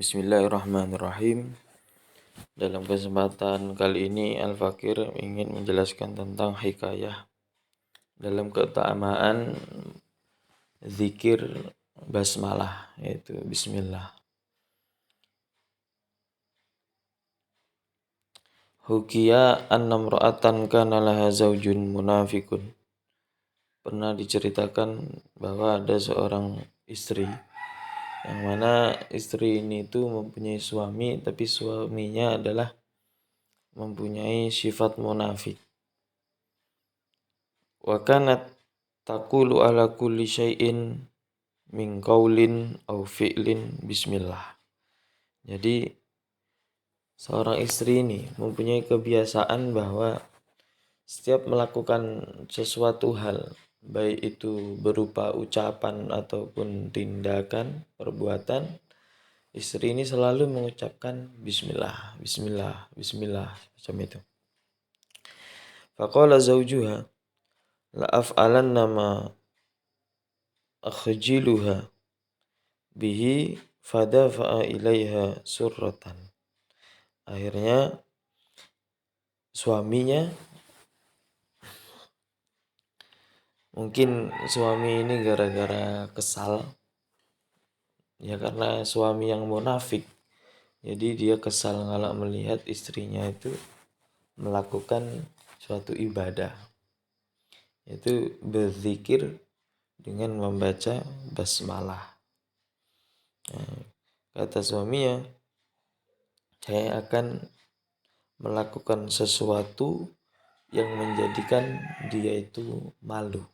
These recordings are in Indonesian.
Bismillahirrahmanirrahim. Dalam kesempatan kali ini Al-Fakir ingin menjelaskan tentang hikayah dalam keutamaan zikir basmalah, yaitu bismillah. Hukiya anna imra'atan kana laha zaujun munafikun. Pernah diceritakan bahwa ada seorang istri yang mana istri ini itu mempunyai suami, tapi suaminya adalah mempunyai sifat munafik. Wa kanat taqulu ala kulli syai'in min qaulin aw fi'lin bismillah. Jadi seorang istri ini mempunyai kebiasaan bahwa setiap melakukan sesuatu hal, baik itu berupa ucapan ataupun tindakan, perbuatan, istri ini selalu mengucapkan bismillah, bismillah, bismillah, macam itu. Faqala zawjuha la af'alanna ma akhjiluha bihi fadafa'a ilaiha surratan. Akhirnya mungkin suami ini gara-gara kesal, ya karena suami yang munafik, jadi dia kesal kalau melihat istrinya itu melakukan suatu ibadah, yaitu berzikir dengan membaca basmalah. Kata suaminya, saya akan melakukan sesuatu yang menjadikan dia itu malu.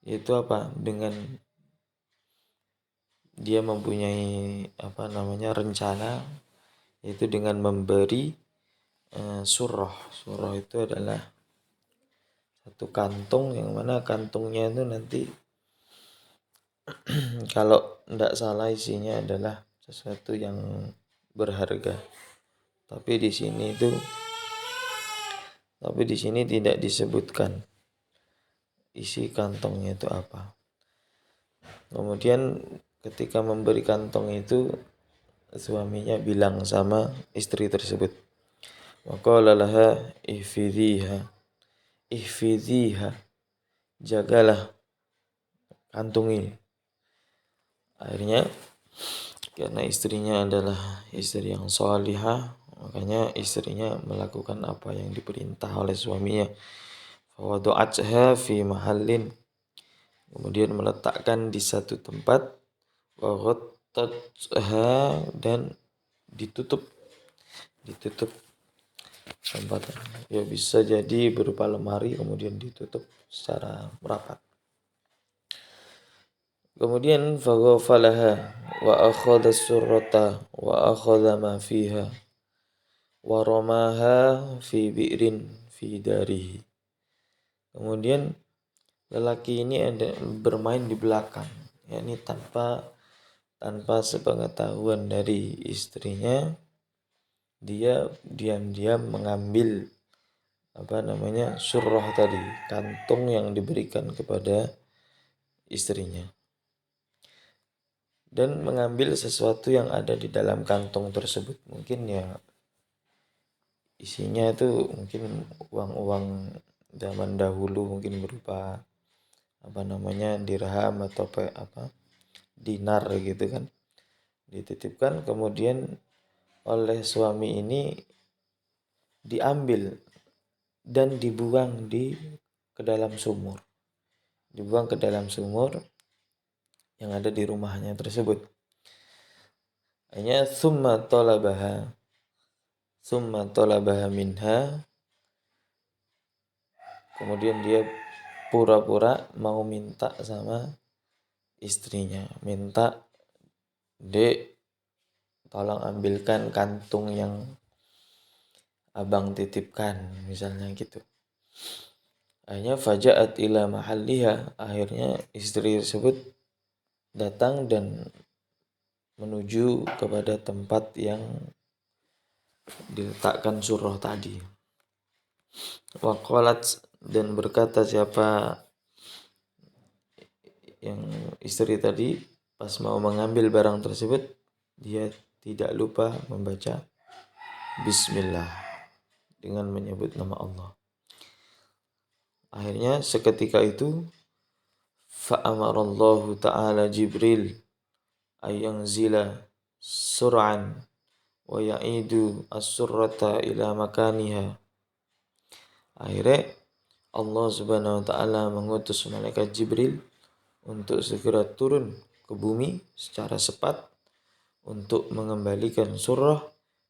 Itu apa? Dengan dia mempunyai rencana, yaitu dengan memberi surah. Surah itu adalah satu kantung yang mana kantungnya itu nanti kalau tidak salah isinya adalah sesuatu yang berharga. Tapi di sini tidak disebutkan isi kantongnya itu apa. Kemudian ketika memberi kantong itu, suaminya bilang sama istri tersebut, wa qala laha ihfidhiha, jagalah kantung ini. Akhirnya karena istrinya adalah istri yang shalihah, makanya istrinya melakukan apa yang diperintah oleh suaminya. Fawada'atha fi mahallin, kemudian meletakkan di satu tempat, wa ghattatha, dan ditutup tempat. Ya bisa jadi berupa lemari, kemudian ditutup secara rapat. Kemudian faghafalaha wa akhadha surrata wa akhadha ma fiha wa ramaha fi bi'rin fi darihi. Kemudian lelaki ini bermain di belakang, yakni tanpa sepengetahuan dari istrinya, dia diam-diam mengambil surrah tadi, kantung yang diberikan kepada istrinya, dan mengambil sesuatu yang ada di dalam kantong tersebut. Mungkin ya isinya itu mungkin uang-uang zaman dahulu, mungkin berupa dirham atau dinar gitu kan, dititipkan. Kemudian oleh suami ini diambil dan dibuang ke dalam sumur yang ada di rumahnya tersebut. Hanya summa talabaha minha, kemudian dia pura-pura mau minta sama istrinya, minta, "Dek, tolong ambilkan kantung yang abang titipkan," misalnya gitu. Akhirnya faja'at ila mahalliha, akhirnya istri tersebut datang dan menuju kepada tempat yang diletakkan surah tadi. Wa qalat, dan berkata siapa yang istri tadi, pas mau mengambil barang tersebut dia tidak lupa membaca bismillah dengan menyebut nama Allah. Akhirnya seketika itu fa'amarallahu ta'ala Jibril ayyanzila sur'an wa ya'idu as-surrata ila makaniha. Akhirnya Allah Subhanahu wa taala mengutus malaikat Jibril untuk segera turun ke bumi secara cepat untuk mengembalikan surah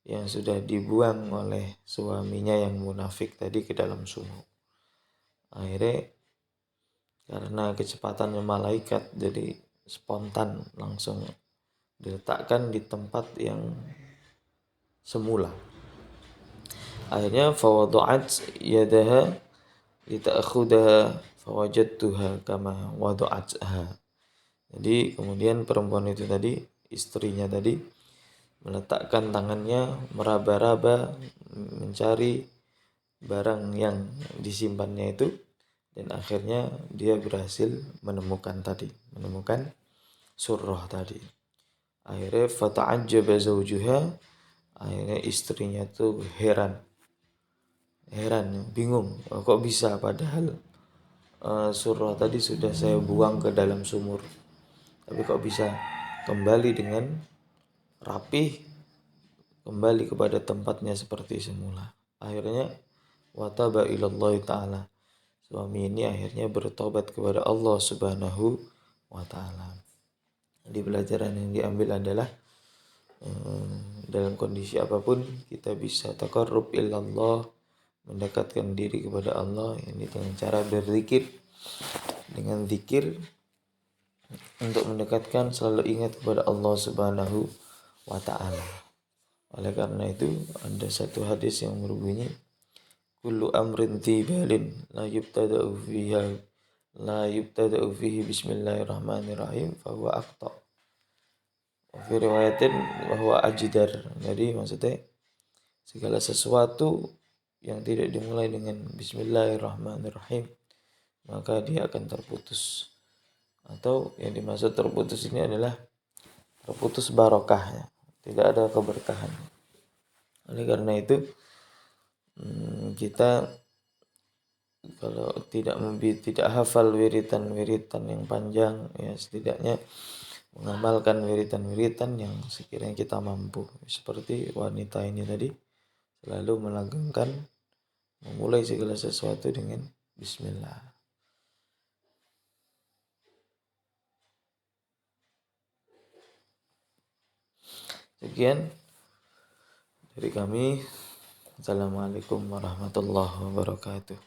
yang sudah dibuang oleh suaminya yang munafik tadi ke dalam sumur. Akhirnya karena kecepatannya malaikat jadi spontan langsung diletakkan di tempat yang semula. Akhirnya fawada'at yadaha lita'khudaha fawajadtuha kama wada'atha. Jadi kemudian perempuan itu tadi, istrinya tadi, meletakkan tangannya meraba-raba mencari barang yang disimpannya itu, dan akhirnya dia berhasil menemukan surah tadi. Akhirnya fata'ajjaba zawjuha, akhirnya istrinya tuh heran, bingung, kok bisa padahal surah tadi sudah saya buang ke dalam sumur, tapi kok bisa kembali dengan rapih, kembali kepada tempatnya seperti semula. Akhirnya wataba ilallahi ta'ala, suami ini akhirnya bertobat kepada Allah Subhanahu wa ta'ala. Jadi pelajaran yang diambil adalah dalam kondisi apapun kita bisa taqarrub ilallah, mendekatkan diri kepada Allah ini dengan cara berzikir, dengan zikir untuk mendekatkan, selalu ingat kepada Allah Subhanahu wa ta'ala. Oleh karena itu ada satu hadis yang berbunyi kullu amrin tibalin la yubtada'u fihi bismillahirrahmanirrahim fahuwa aqta. Wa fi riwayatin bahwa ajdar. Jadi maksudnya segala sesuatu yang tidak dimulai dengan bismillahirrahmanirrahim maka dia akan terputus. Atau yang dimaksud terputus ini adalah terputus barokahnya, tidak ada keberkahan. Oleh karena itu kita kalau tidak hafal wiritan yang panjang, ya setidaknya mengamalkan wiritan yang sekiranya kita mampu. Seperti wanita ini tadi selalu melanggengkan memulai segala sesuatu dengan bismillah. Sekian dari kami. Assalamualaikum warahmatullahi wabarakatuh.